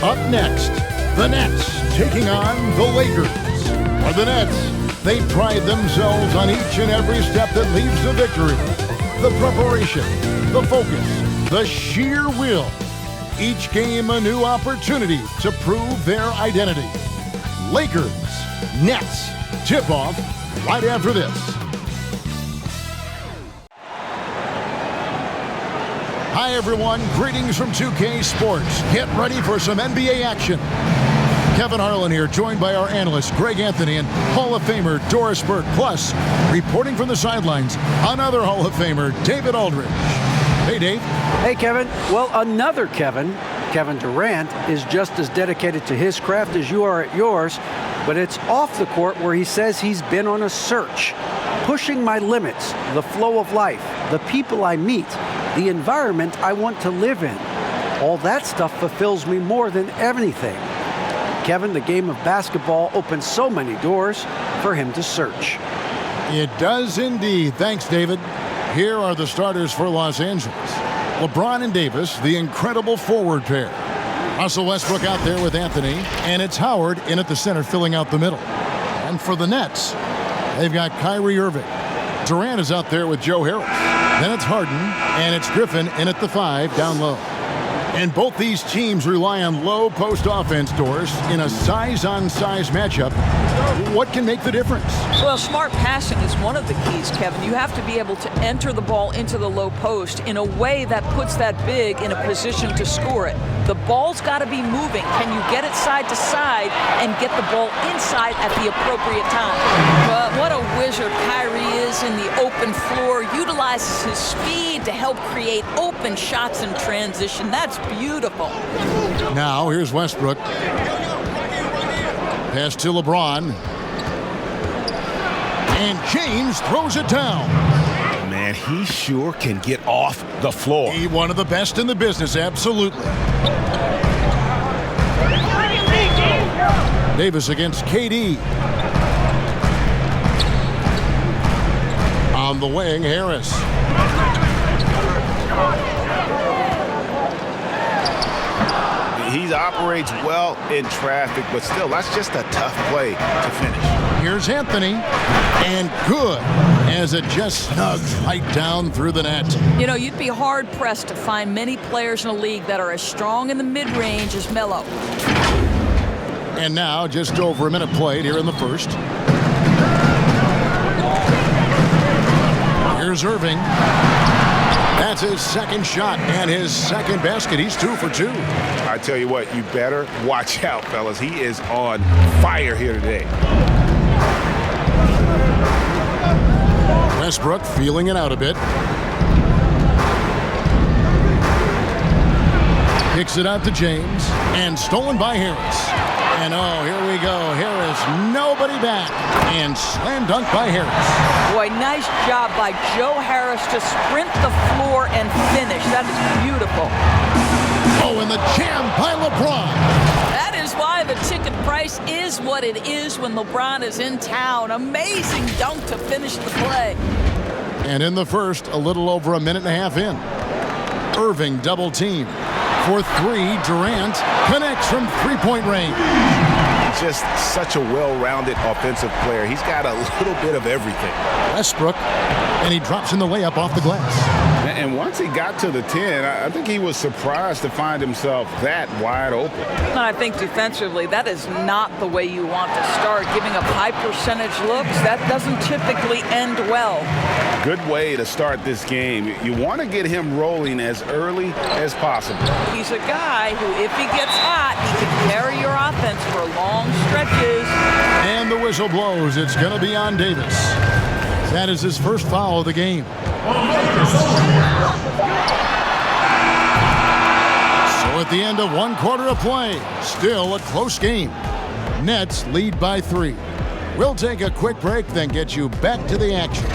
Up next, the Nets taking on the Lakers. For the Nets, they pride themselves on each and every step that leads to victory. The preparation, the focus, the sheer will. Each game a new opportunity to prove their identity. Lakers, Nets, tip-off right after this. Hi everyone, greetings from 2K Sports. Get ready for some NBA action. Kevin Harlan here, joined by our analysts Greg Anthony and Hall of Famer Doris Burke. Plus, reporting from the sidelines, another Hall of Famer, David Aldridge. Hey Dave. Hey Kevin. Well, another Kevin Durant, is just as dedicated to his craft as you are at yours, but it's off the court where he says he's been on a search, pushing my limits, the flow of life, the people I meet, the environment I want to live in. All that stuff fulfills me more than anything. Kevin, the game of basketball opens so many doors for him to search. It does indeed. Thanks, David. Here are the starters for Los Angeles. LeBron and Davis, the incredible forward pair. Russell Westbrook out there with Anthony, and it's Howard in at the center filling out the middle. And for the Nets, they've got Kyrie Irving. Durant is out there with Joe Harris. Then it's Harden, and it's Griffin in at the 5 down low. And both these teams rely on low post offense, Doors, in a size-on-size matchup. What can make the difference? Well, smart passing is one of the keys, Kevin. You have to be able to enter the ball into the low post in a way that puts that big in a position to score it. The ball's got to be moving. Can you get it side to side and get the ball inside at the appropriate time? But what a wizard Kyrie is in the open floor. Utilizes his speed to help create open shots in transition. That's beautiful. Now, here's Westbrook. Pass to LeBron. And James throws it down. Man, he sure can get off the floor. He one of the best in the business, absolutely. Davis against KD. On the wing, Harris. He operates well in traffic, but still, that's just a tough play to finish. Here's Anthony, and good, as it just snugs right down through the net. You know, you'd be hard-pressed to find many players in the league that are as strong in the mid-range as Melo. And now, just over a minute played here in the first. Here's Irving. That's his second shot and his second basket. He's 2 for 2. I tell you what, you better watch out, fellas. He is on fire here today. Westbrook feeling it out a bit. Kicks it out to James, and stolen by Harris. And oh, here we go. Harris, nobody back. And slam dunk by Harris. Boy, nice job by Joe Harris to sprint the floor and finish. That is beautiful. Oh, and the jam by LeBron. That is why the ticket price is what it is when LeBron is in town. Amazing dunk to finish the play. And in the first, a little over a minute and a half in. Irving double team. For 3, Durant connects from three-point range. Just such a well-rounded offensive player. He's got a little bit of everything. Westbrook, and he drops in the layup off the glass. And once he got to the 10, I think he was surprised to find himself that wide open. And I think defensively, that is not the way you want to start. Giving up high percentage looks, that doesn't typically end well. Good way to start this game. You want to get him rolling as early as possible. He's a guy who, if he gets hot, he can carry your offense for long stretches. And the whistle blows. It's going to be on Davis. That is his first foul of the game. So at the end of 1 quarter of play, still a close game. Nets lead by 3. We'll take a quick break, then get you back to the action.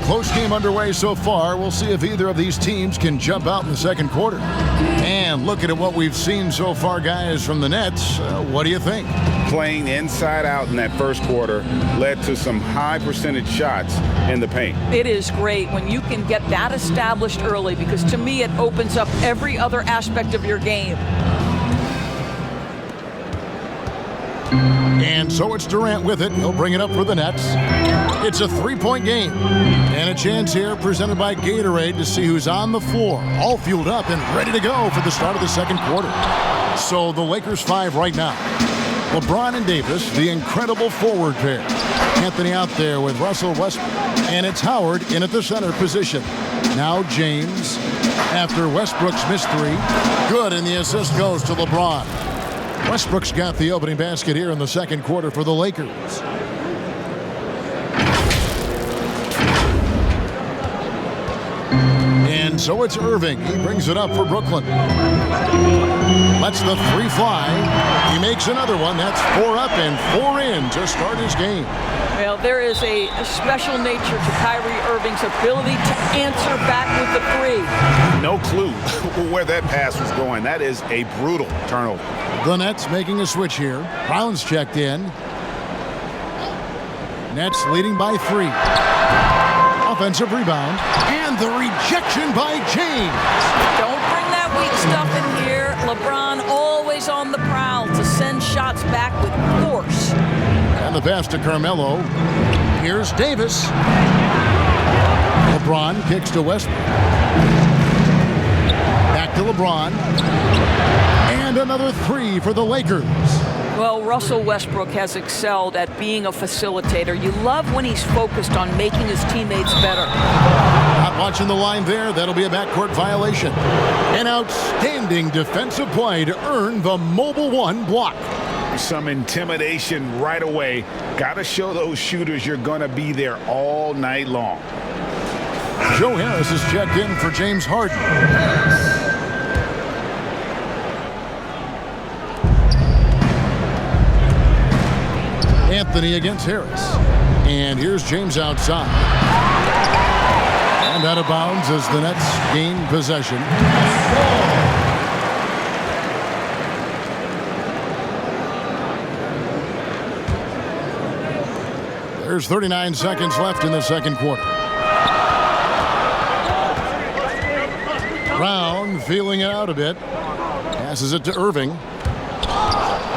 Close game underway so far. We'll see if either of these teams can jump out in the second quarter. And looking at what we've seen so far, guys, from the Nets, what do you think? playing inside out in that first quarter led to some high percentage shots in the paint. It is great when you can get that established early, because to me it opens up every other aspect of your game. And so it's Durant with it. He'll bring it up for the Nets. It's a three-point game. And a chance here presented by Gatorade to see who's on the floor, all fueled up and ready to go for the start of the second quarter. So the Lakers 5 right now. LeBron and Davis, the incredible forward pair. Anthony out there with Russell Westbrook. And it's Howard in at the center position. Now James after Westbrook's missed three. Good, and the assist goes to LeBron. Westbrook's got the opening basket here in the second quarter for the Lakers. And so it's Irving. He brings it up for Brooklyn. Lets the three fly. He makes another one. That's 4 up and 4 in to start his game. Well, there is a special nature to Kyrie Irving's ability to answer back with the three. No clue where that pass was going. That is a brutal turnover. The Nets making a switch here. Brown's checked in. Nets leading by 3. Offensive rebound. And the rejection by James. Don't bring that weak stuff in here. LeBron always on the prowl to send shots back with force. And the pass to Carmelo. Here's Davis. LeBron kicks to Westbrook. Back to LeBron. And another 3 for the Lakers. Well, Russell Westbrook has excelled at being a facilitator. You love when he's focused on making his teammates better. Not watching the line there. That'll be a backcourt violation. An outstanding defensive play to earn the Mobile One block. Some intimidation right away. Got to show those shooters you're going to be there all night long. Joe Harris is checked in for James Harden. Anthony against Harris. And here's James outside. And out of bounds as the Nets gain possession. There's 39 seconds left in the second quarter. Brown feeling it out a bit. Passes it to Irving.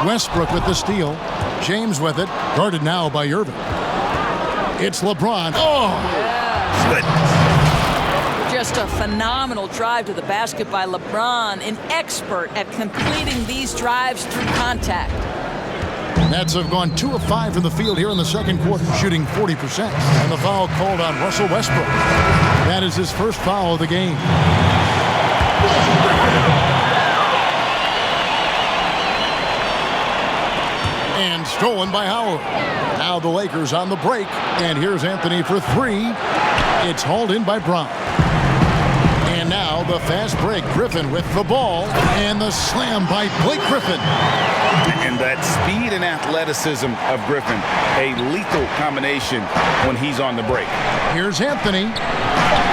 Westbrook with the steal. James with it. Guarded now by Irving. It's LeBron. Oh! Yeah. Just a phenomenal drive to the basket by LeBron, an expert at completing these drives through contact. Nets have gone 2 of 5 from the field here in the second quarter, shooting 40%. And the foul called on Russell Westbrook. That is his first foul of the game. And stolen by Howard. Now the Lakers on the break. And here's Anthony for 3. It's hauled in by Brown. And now the fast break. Griffin with the ball. And the slam by Blake Griffin. And that speed and athleticism of Griffin, a lethal combination when he's on the break. Here's Anthony.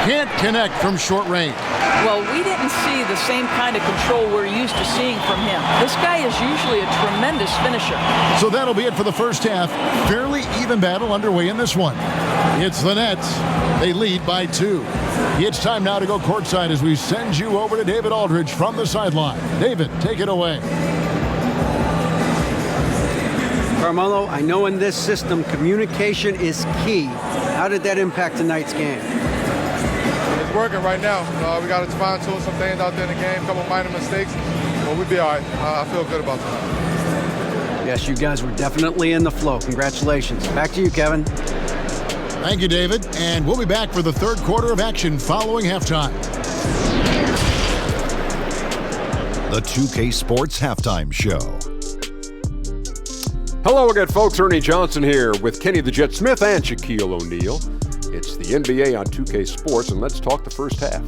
Can't connect from short range. Well, we didn't see the same kind of control we're used to seeing from him. This guy is usually a tremendous finisher. So that'll be it for the first half. Fairly even battle underway in this one. It's the Nets. They lead by 2. It's time now to go courtside as we send you over to David Aldridge from the sideline. David, take it away. Carmelo, I know in this system communication is key. How did that impact tonight's game? It's working right now. We got to fine tune some things out there in the game, a couple minor mistakes, but we'll be all right. I feel good about that. Yes, you guys were definitely in the flow. Congratulations. Back to you, Kevin. Thank you, David. And we'll be back for the third quarter of action following halftime. The 2K Sports Halftime Show. Hello again, folks. Ernie Johnson here with Kenny the Jet Smith and Shaquille O'Neal. It's the NBA on 2K Sports, and let's talk the first half.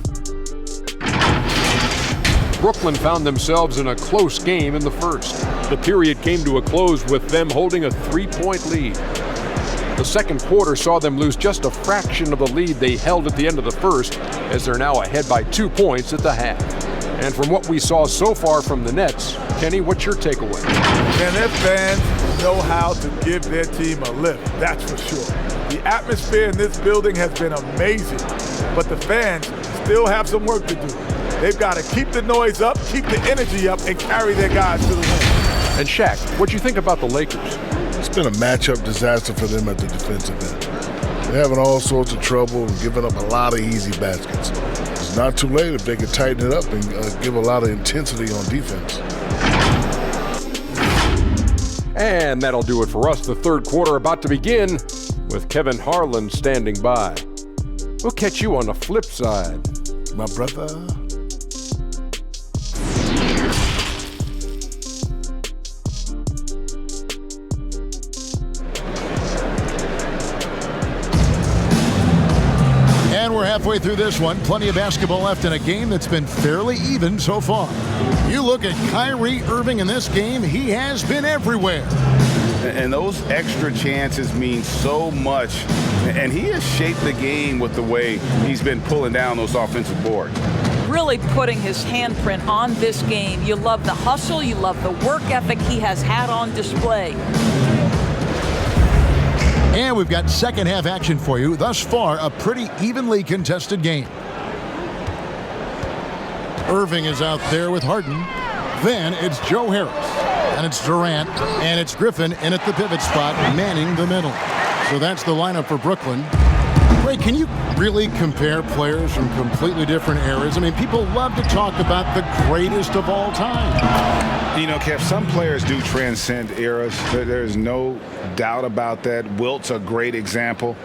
Brooklyn found themselves in a close game in the first. The period came to a close with them holding a 3-point lead. The second quarter saw them lose just a fraction of the lead they held at the end of the first, as they're now ahead by 2 points at the half. And from what we saw so far from the Nets, Kenny, what's your takeaway? Man, their fans know how to give their team a lift, that's for sure. The atmosphere in this building has been amazing, but the fans still have some work to do. They've got to keep the noise up, keep the energy up, and carry their guys to the win. And Shaq, what'd you think about the Lakers? It's been a matchup disaster for them at the defensive end. They're having all sorts of trouble and giving up a lot of easy baskets. It's not too late if they can tighten it up and give a lot of intensity on defense. And that'll do it for us. The third quarter about to begin with Kevin Harlan standing by. We'll catch you on the flip side. My brother. And we're halfway through this one. Plenty of basketball left in a game that's been fairly even so far. You look at Kyrie Irving in this game, he has been everywhere. And those extra chances mean so much. And he has shaped the game with the way he's been pulling down those offensive boards. Really putting his handprint on this game. You love the hustle, you love the work ethic he has had on display. And we've got second half action for you. Thus far, a pretty evenly contested game. Irving is out there with Harden. Then it's Joe Harris. And it's Durant. And it's Griffin in at the pivot spot, manning the middle. So that's the lineup for Brooklyn. Ray, can you really compare players from completely different eras? I mean, people love to talk about the greatest of all time. You know, Kev, some players do transcend eras. There's no doubt about that. Wilt's a great example,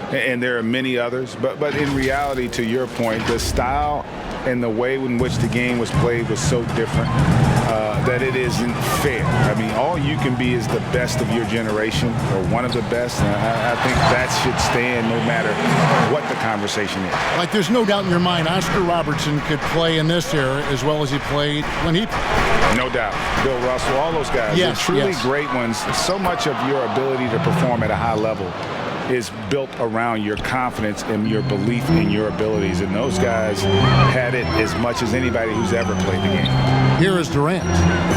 and there are many others. But in reality, to your point, the style and the way in which the game was played was so different that it isn't fair. I mean, all you can be is the best of your generation or one of the best. And I think that should stand no matter what the conversation is. Like, there's no doubt in your mind Oscar Robertson could play in this era as well as he played when he played. No doubt. Bill Russell, all those guys. Yes, They're truly yes. great ones. So much of your ability to perform at a high level is built around your confidence and your belief in your abilities. And those guys had it as much as anybody who's ever played the game. Here is Durant,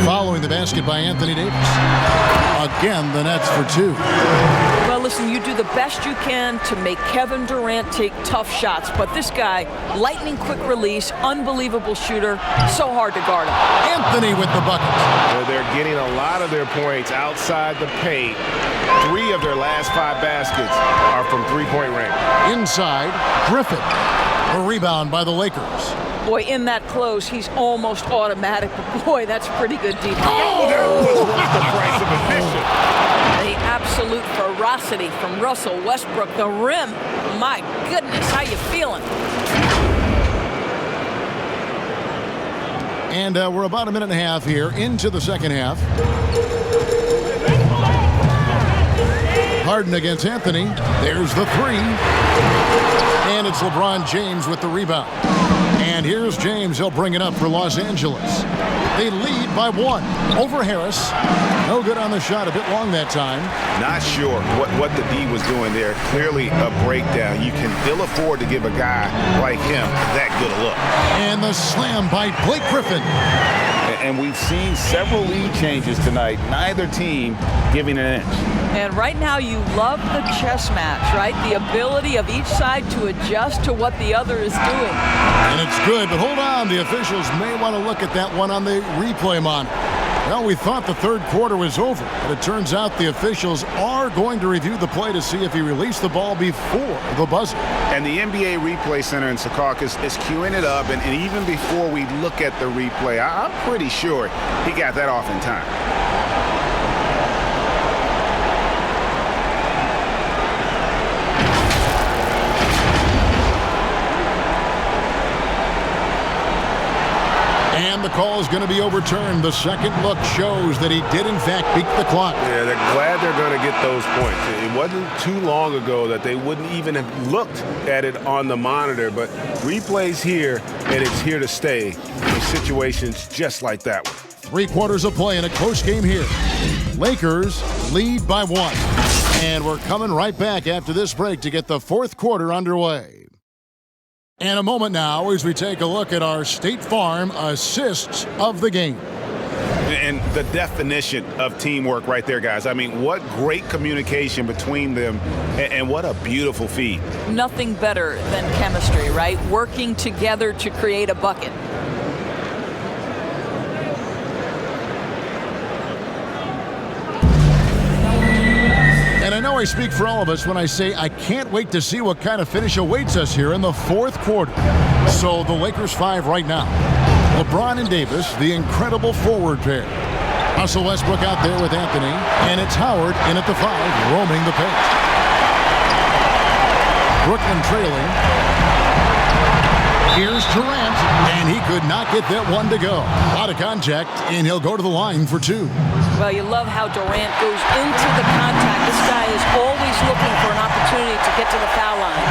following the basket by Anthony Davis. Again, the Nets for two. Well, listen, you do the best you can to make Kevin Durant take tough shots, but this guy, lightning quick release, unbelievable shooter, so hard to guard him. Anthony with the bucket. Well, they're getting a lot of their points outside the paint. 3 of their last 5 baskets are from three-point range. Inside, Griffin. A rebound by the Lakers. Boy, in that close, he's almost automatic, but boy, that's pretty good defense. There was the price of admission. The absolute ferocity from Russell Westbrook, the rim. My goodness, how you feeling? And we're about a minute and a half here into the second half. Harden against Anthony. There's the three. And it's LeBron James with the rebound. And here's James. He'll bring it up for Los Angeles. They lead by 1 over Harris. No good on the shot. A bit long that time. Not sure what the D was doing there. Clearly a breakdown. You can ill afford to give a guy like him that good a look. And the slam by Blake Griffin. And we've seen several lead changes tonight. Neither team giving an inch. And right now you love the chess match, right? The ability of each side to adjust to what the other is doing. And it's good, but hold on. The officials may want to look at that one on the replay monitor. Well, we thought the third quarter was over, but it turns out the officials are going to review the play to see if he released the ball before the buzzer. And the NBA Replay Center in Secaucus is queuing it up, and even before we look at the replay, I'm pretty sure he got that off in time. And the call is going to be overturned. The second look shows that he did, in fact, beat the clock. Yeah, they're glad they're going to get those points. It wasn't too long ago that they wouldn't even have looked at it on the monitor, but replay's here, and it's here to stay in situations just like that one. 3 quarters of play in a close game here. Lakers lead by 1. And we're coming right back after this break to get the fourth quarter underway. And a moment now as we take a look at our State Farm assists of the game. And the definition of teamwork right there, guys. I mean, what great communication between them, and what a beautiful feed. Nothing better than chemistry, right? Working together to create a bucket. And I know I speak for all of us when I say I can't wait to see what kind of finish awaits us here in the fourth quarter. So the Lakers 5 right now. LeBron and Davis, the incredible forward pair. Russell Westbrook out there with Anthony, and it's Howard in at the 5, roaming the paint. Brooklyn trailing. Here's Durant, and he could not get that one to go. Out of contact, and he'll go to the line for 2. Well, you love how Durant goes into the contact. This guy is always looking for an opportunity to get to the foul line.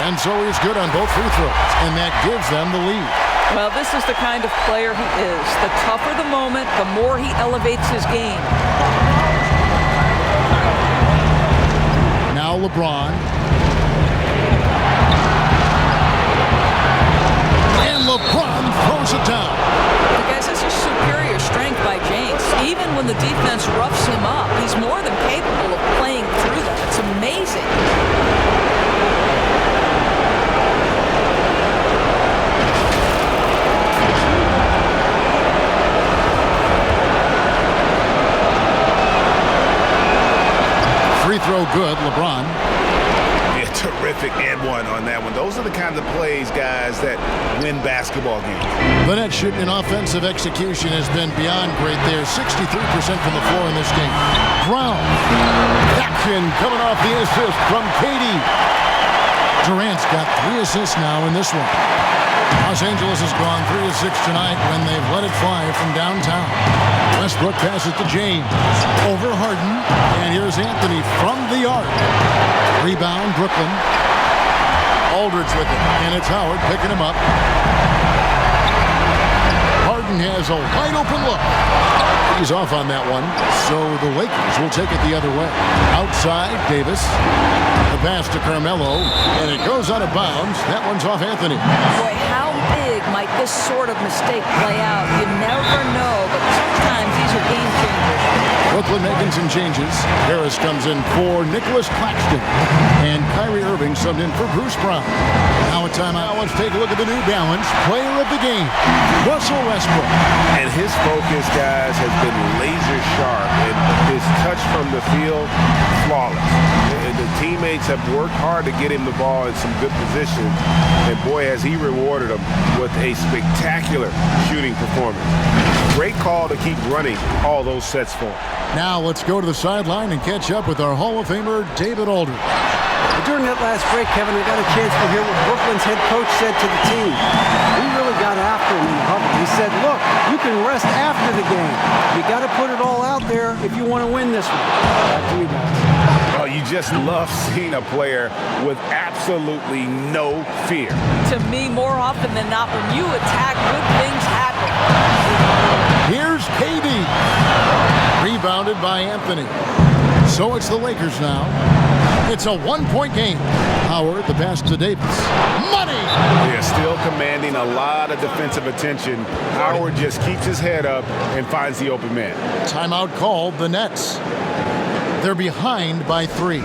And so he's good on both free throws, and that gives them the lead. Well, this is the kind of player he is. The tougher the moment, the more he elevates his game. Now LeBron. And LeBron throws it down. Guys, this is superior strength by James. Even when the defense roughs him up, he's more than capable of playing through that. It's amazing. Free throw good, LeBron. Yeah, terrific and one on that one. Those are the kind of plays, guys, that win basketball games. The net shooting and offensive execution has been beyond great there. 63% from the floor in this game. Brown. Action coming off the assist from KD. Durant's got 3 assists now in this one. Los Angeles has gone 3 of 6 tonight when they've let it fly from downtown. Westbrook passes to James. Over Harden. And here's Anthony from the arc. Rebound, Brooklyn. Aldridge with it. And it's Howard picking him up. Harden has a wide open look. He's off on that one. So the Lakers will take it the other way. Outside, Davis. The pass to Carmelo. And it goes out of bounds. That one's off Anthony. Boy, how big might this sort of mistake play out? You never know, but sometimes these are game changers. Brooklyn making some changes. Harris comes in for Nicholas Claxton. And Kyrie Irving subbed in for Bruce Brown. Now a timeout. Let's take a look at the New Balance player of the game, Russell Westbrook. And his focus, guys, has been laser sharp. And his touch from the field, flawless. And the teammates have worked hard to get him the ball in some good positions. And boy, has he rewarded them with a spectacular shooting performance. Great call to keep running all those sets for him. Now let's go to the sideline and catch up with our Hall of Famer, David Aldridge. During that last break, Kevin, I got a chance to hear what Brooklyn's head coach said to the team. He really got after him in the huddle. He said, look, you can rest after the game. You got to put it all out there if you want to win this one. Back to you guys. Oh, you just love seeing a player with absolutely no fear. To me, more often than not, when you attack, good things happen. Here's KD. Rebounded by Anthony. So it's the Lakers now. It's a 1-point game. Howard, the pass to Davis. Money! Yeah, still commanding a lot of defensive attention. Howard just keeps his head up and finds the open man. Timeout called, the Nets. They're behind by 3.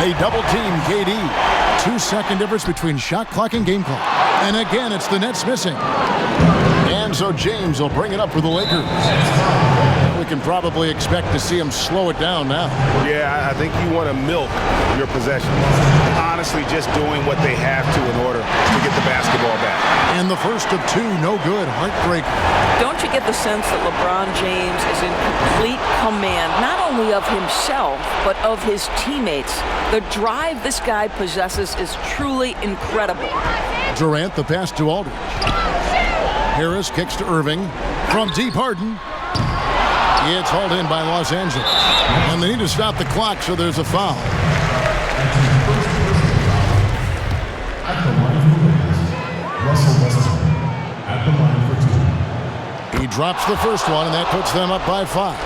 They double team KD. 2-second difference between shot clock and game clock. And again, it's the Nets missing. And so James will bring it up for the Lakers. We can probably expect to see him slow it down now. Yeah, I think you want to milk your possession. Honestly, just doing what they have to in order to get the basketball back. And the first of 2, no good. Heartbreak. Don't you get the sense that LeBron James is in complete command, not only of himself, but of his teammates? The drive this guy possesses is truly incredible. Durant, the pass to Aldridge. Harris kicks to Irving. From deep, Harden. It's hauled in by Los Angeles. And they need to stop the clock, so there's a foul. At the line for Lakers, Russell Westbrook. At the line for 2. He drops the first one, and that puts them up by 5.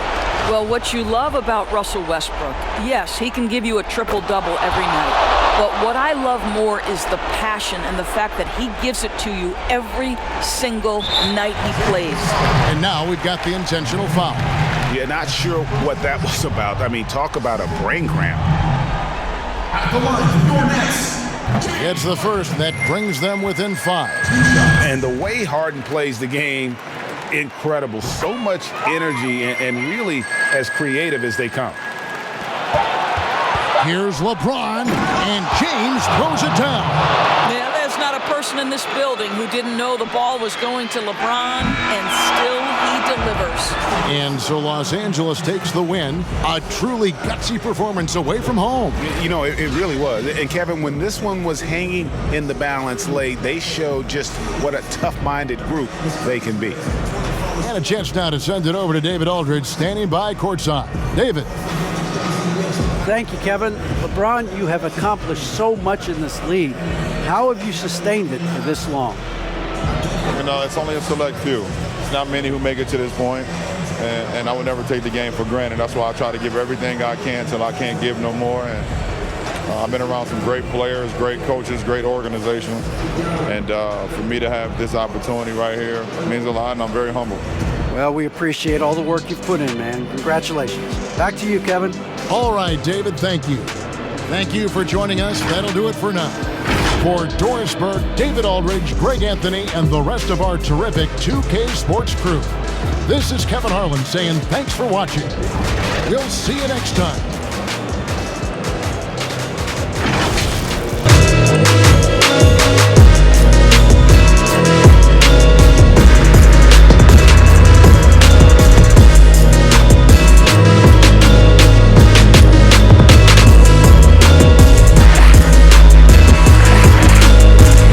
Well, what you love about Russell Westbrook, yes, he can give you a triple-double every night. But what I love more is the passion and the fact that he gives it to you every single night he plays. And now we've got the intentional foul. Yeah, not sure what that was about. I mean, talk about a brain cramp. At the line, your next. It's the first that brings them within 5. And the way Harden plays the game, incredible. So much energy and really as creative as they come. Here's LeBron, and James throws it down. Yeah, there's not a person in this building who didn't know the ball was going to LeBron, and still he delivers. And so Los Angeles takes the win. A truly gutsy performance away from home. You know, it really was. And Kevin, when this one was hanging in the balance late, they showed just what a tough-minded group they can be. And a chance now to send it over to David Aldridge, standing by courtside. David. Thank you, Kevin. LeBron, you have accomplished so much in this league. How have you sustained it for this long? You know, it's only a select few. It's not many who make it to this point, and I would never take the game for granted. That's why I try to give everything I can till I can't give no more. And I've been around some great players, great coaches, great organizations, and for me to have this opportunity right here means a lot, and I'm very humble. Well, we appreciate all the work you've put in, man. Congratulations. Back to you, Kevin. All right, David, thank you. Thank you for joining us. That'll do it for now. For Doris Burke, David Aldridge, Greg Anthony, and the rest of our terrific 2K Sports crew, this is Kevin Harlan saying thanks for watching. We'll see you next time.